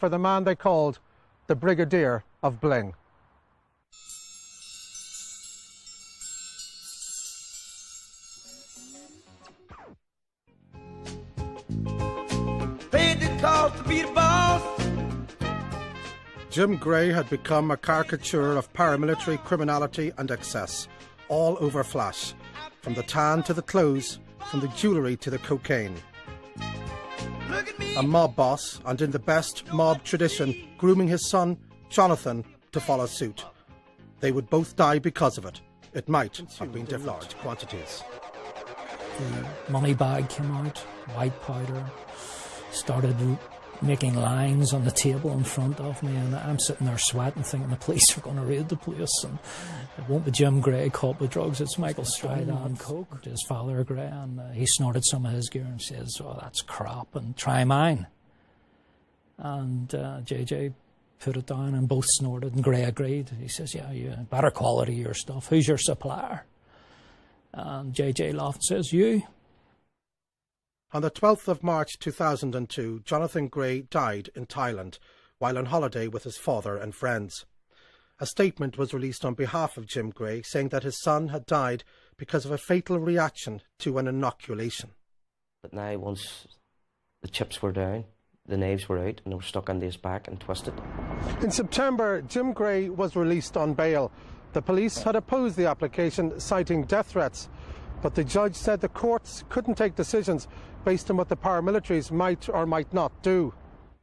for the man they called the Brigadier of Bling. Paid the cost to be the boss. Jim Gray had become a caricature of paramilitary criminality and excess, all over flash, from the tan to the clothes, from the jewellery to the cocaine. A mob boss, and in the best mob tradition, grooming his son, Jonathan, to follow suit. They would both die because of it. It might have been in large quantities. The money bag came out, white powder, started making lines on the table in front of me, and I'm sitting there sweating, thinking the police are going to raid the place, and it won't be Jim Gray caught with drugs, it's Michael Stride on coke, his father Gray, and he snorted some of his gear and says, "Oh, that's crap, and try mine." And JJ put it down and both snorted, and Gray agreed. He says, "Yeah, better quality your stuff. Who's your supplier?" And JJ laughed and says, "You." On the 12th of March 2002, Jonathan Gray died in Thailand while on holiday with his father and friends. A statement was released on behalf of Jim Gray saying that his son had died because of a fatal reaction to an inoculation. But now, once the chips were down, the knives were out and they were stuck into his back and twisted. In September, Jim Gray was released on bail. The police had opposed the application, citing death threats. But the judge said the courts couldn't take decisions based on what the paramilitaries might or might not do.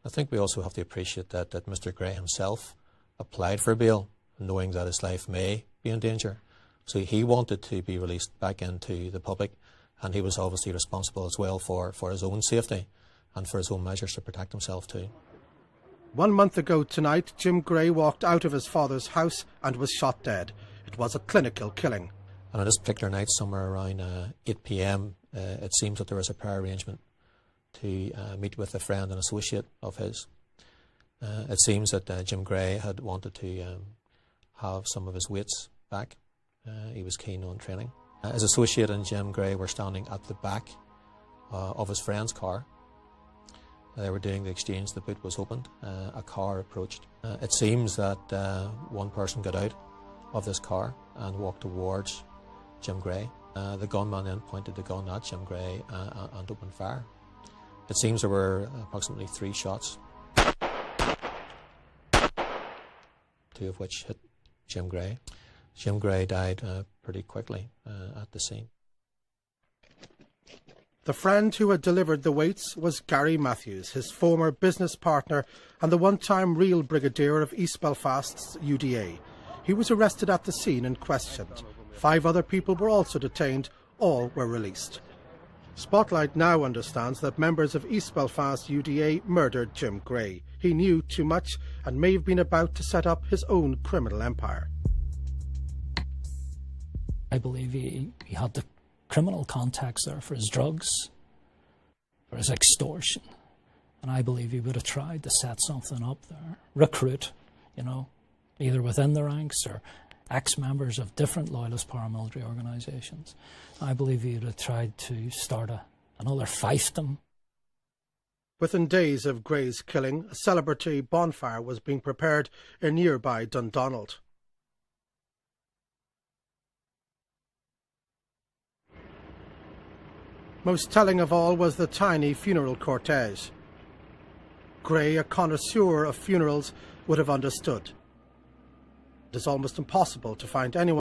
I think we also have to appreciate that Mr. Gray himself applied for bail, knowing that his life may be in danger. So he wanted to be released back into the public, and he was obviously responsible as well for his own safety and for his own measures to protect himself too. 1 month ago tonight, Jim Gray walked out of his father's house and was shot dead. It was a clinical killing. And on this particular night, somewhere around 8 p.m, it seems that there was a prior arrangement to meet with a friend and associate of his. It seems that Jim Gray had wanted to have some of his weights back. He was keen on training. His associate and Jim Gray were standing at the back of his friend's car. They were doing the exchange. The boot was opened. A car approached. It seems that one person got out of this car and walked towards Jim Gray. The gunman then pointed the gun at Jim Gray and opened fire. It seems there were approximately 3 shots, 2 of which hit Jim Gray. Jim Gray died pretty quickly at the scene. The friend who had delivered the weights was Gary Matthews, his former business partner and the one-time real brigadier of East Belfast's UDA. He was arrested at the scene and questioned. 5 other people were also detained. All were released. Spotlight now understands that members of East Belfast UDA murdered Jim Gray. He knew too much and may have been about to set up his own criminal empire. I believe he had the criminal contacts there for his drugs, for his extortion. And I believe he would have tried to set something up there, recruit, either within the ranks or ex-members of different loyalist paramilitary organisations. I believe he would have tried to start another fiefdom. Within days of Gray's killing, a celebratory bonfire was being prepared in nearby Dundonald. Most telling of all was the tiny funeral cortege. Gray, a connoisseur of funerals, would have understood. It is almost impossible to find anyone